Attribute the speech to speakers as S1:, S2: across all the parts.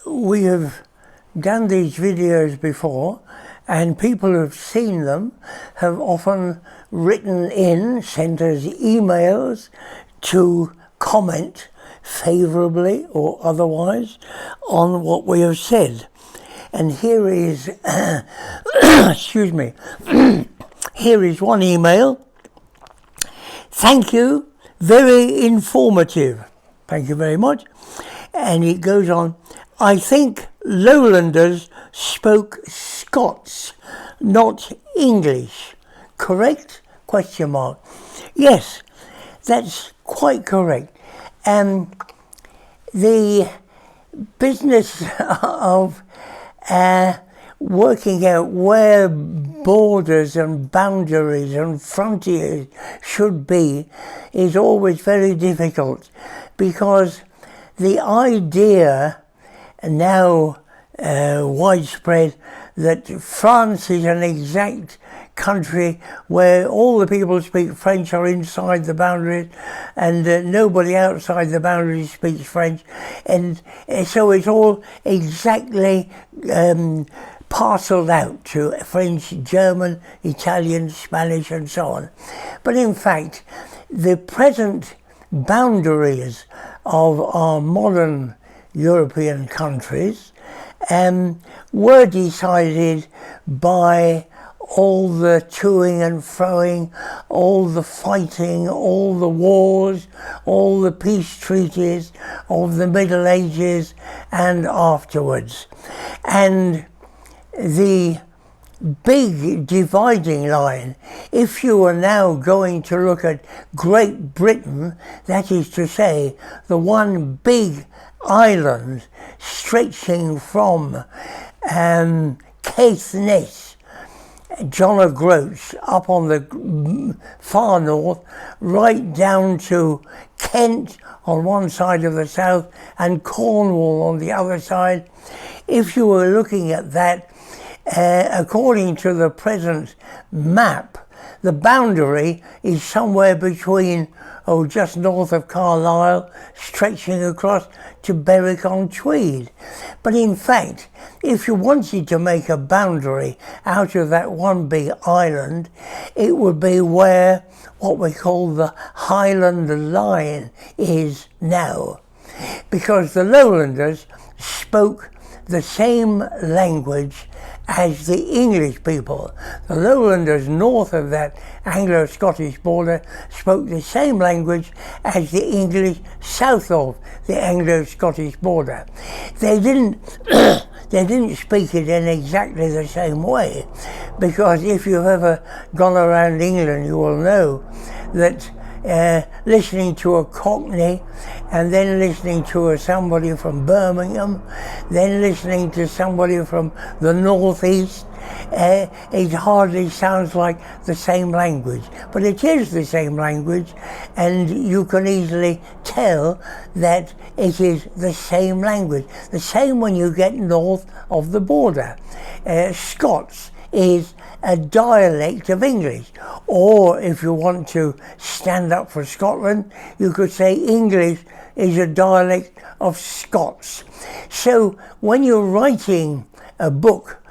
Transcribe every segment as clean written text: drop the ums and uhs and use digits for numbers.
S1: we have done these videos before, and people who have seen them have often written in, sent us emails to comment favourably or otherwise on what we have said. And here is, excuse me, here is one email. Thank you, very informative. Thank you very much. And it goes on, I think lowlanders spoke Scots, not English. Correct? Question mark. Yes, that's quite correct. The business of working out where borders and boundaries and frontiers should be is always very difficult, because the idea now widespread that France is an exact country where all the people who speak French are inside the boundaries, and nobody outside the boundaries speaks French, and so it's all exactly parcelled out to French, German, Italian, Spanish and so on. But in fact, the present boundaries of our modern European countries were decided by all the toing and froing, all the fighting, all the wars, all the peace treaties of the Middle Ages and afterwards. And the big dividing line, if you are now going to look at Great Britain, that is to say, the one big island stretching from Caithness, John O'Groats, up on the far north, right down to Kent on one side of the south and Cornwall on the other side. If you were looking at that, according to the present map, the boundary is somewhere between, just north of Carlisle, stretching across to Berwick-on-Tweed. But in fact, if you wanted to make a boundary out of that one big island, it would be where what we call the Highland line is now. Because the lowlanders spoke the same language as the English people. The lowlanders north of that Anglo-Scottish border spoke the same language as the English south of the Anglo-Scottish border. They didn't they didn't speak it in exactly the same way, because if you've ever gone around England, you will know that listening to a Cockney, and then listening to somebody from Birmingham, then listening to somebody from the northeast, it hardly sounds like the same language. But it is the same language, and you can easily tell that it is the same language. The same when you get north of the border. Scots is a dialect of English, or if you want to stand up for Scotland, you could say English is a dialect of Scots. So when you're writing a book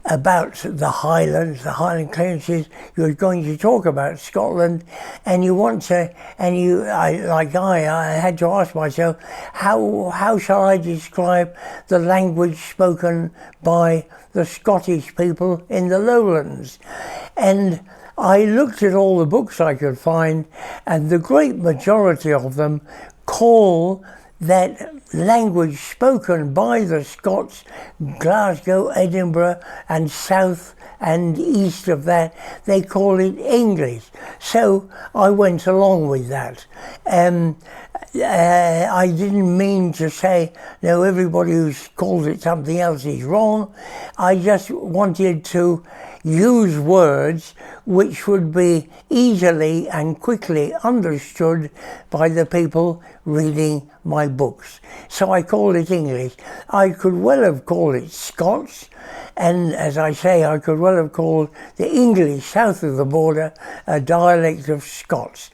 S1: about the Highlands, the Highland clearances, you're going to talk about Scotland, and you want to, and I had to ask myself, how shall I describe the language spoken by the Scottish people in the lowlands? And I looked at all the books I could find, and the great majority of them call that language spoken by the Scots, Glasgow, Edinburgh and south and east of that, they call it English. So I went along with that. I didn't mean to say, no, everybody who calls it something else is wrong. I just wanted to use words which would be easily and quickly understood by the people reading my books. So I called it English. I could well have called it Scots, and as I say, I could well have called the English south of the border a dialect of Scots.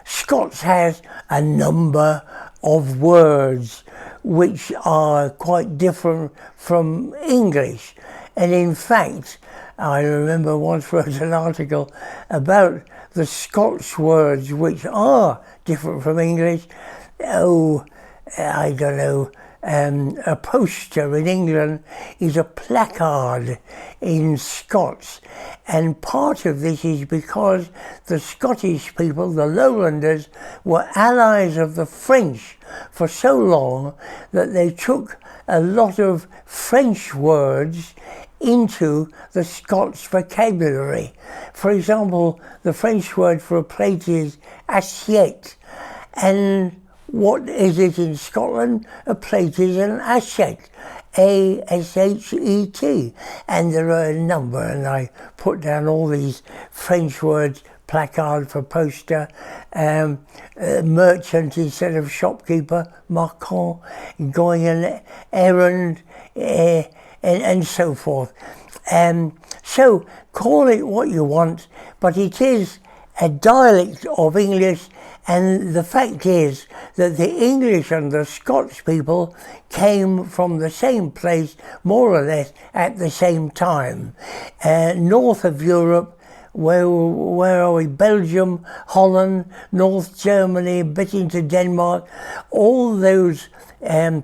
S1: Scots has a number of words which are quite different from English. And in fact, I remember once wrote an article about the Scots words which are different from English. Oh, I don't know, a poster in England is a placard in Scots. And part of this is because the Scottish people, the lowlanders, were allies of the French for so long that they took a lot of French words into the Scots vocabulary. For example, the French word for a plate is assiette. And what is it in Scotland? A plate is an assiette. A-S-H-E-T. And there are a number, and I put down all these French words: placard for poster, merchant instead of shopkeeper, marchand, going an errand, and so forth. So call it what you want, but it is a dialect of English, and the fact is that the English and the Scots people came from the same place, more or less, at the same time. North of Europe, where are we? Belgium, Holland, North Germany, a bit into Denmark, all those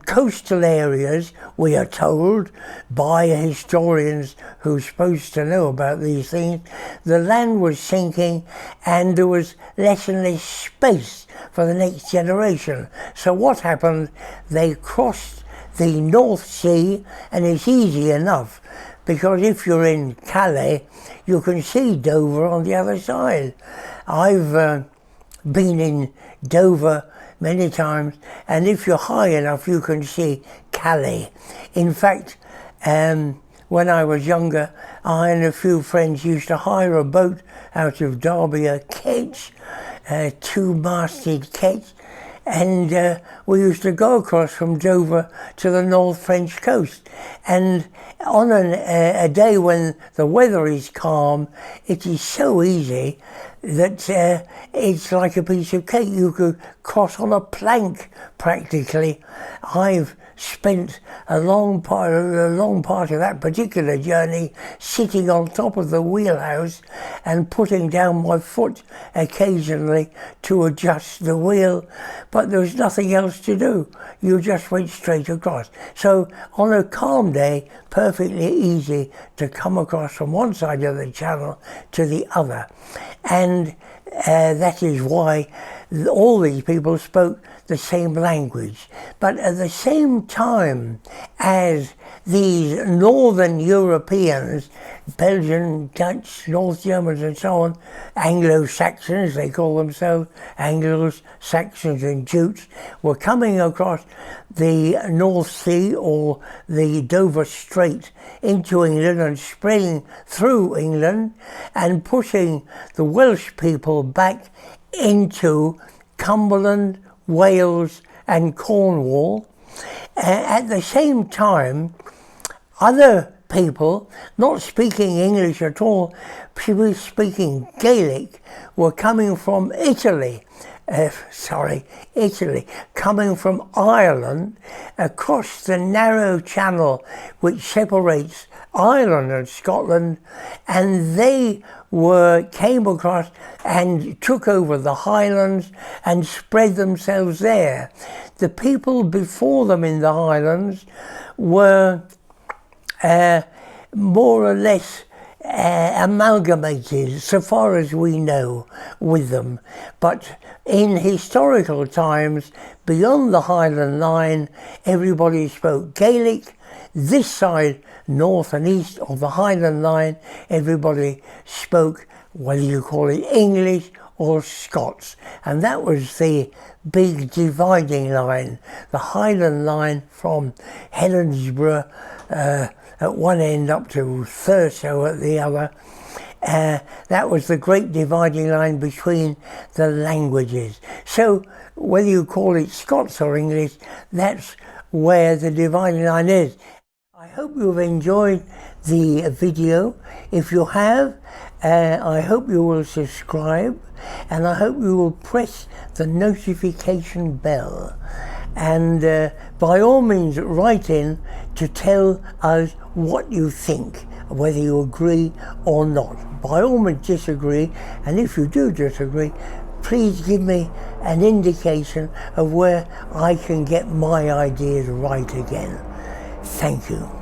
S1: coastal areas, we are told by historians who are supposed to know about these things, the land was sinking and there was less and less space for the next generation. So what happened? They crossed the North Sea, and it's easy enough, because if you're in Calais, you can see Dover on the other side. I've been in Dover many times, and if you're high enough, you can see Calais. In fact, when I was younger, I and a few friends used to hire a boat out of Derby, a ketch, a two-masted ketch, and we used to go across from Dover to the North French coast. And on a day when the weather is calm, it is so easy that it's like a piece of cake. You could cross on a plank practically. I've spent a long part of that particular journey sitting on top of the wheelhouse and putting down my foot occasionally to adjust the wheel, but there was nothing else to do. You just went straight across. So on a calm day, perfectly easy to come across from one side of the channel to the other. And that is why all these people spoke the same language. But at the same time as these northern Europeans, Belgian, Dutch, North Germans and so on, Anglo-Saxons, they call themselves, Anglo-Saxons and Jutes, were coming across the North Sea or the Dover Strait into England and spreading through England and pushing the Welsh people back into Cumberland, Wales and Cornwall. At the same time, other people, not speaking English at all, people speaking Gaelic, were coming from Italy, coming from Ireland across the narrow channel which separates Ireland and Scotland, and they came across and took over the highlands and spread themselves there. The people before them in the highlands were more or less amalgamated, so far as we know, with them. But in historical times, beyond the Highland line, everybody spoke Gaelic. This side, north and east of the Highland line, everybody spoke, whether you call it English or Scots. And that was the big dividing line, the Highland line from Helensburgh at one end up to Thurso at the other. That was the great dividing line between the languages. So whether you call it Scots or English, that's where the dividing line is. I hope you've enjoyed the video. If you have, I hope you will subscribe, and I hope you will press the notification bell. and by all means write in to tell us what you think, whether you agree or not. By all means disagree, and if you do disagree, please give me an indication of where I can get my ideas right again. Thank you.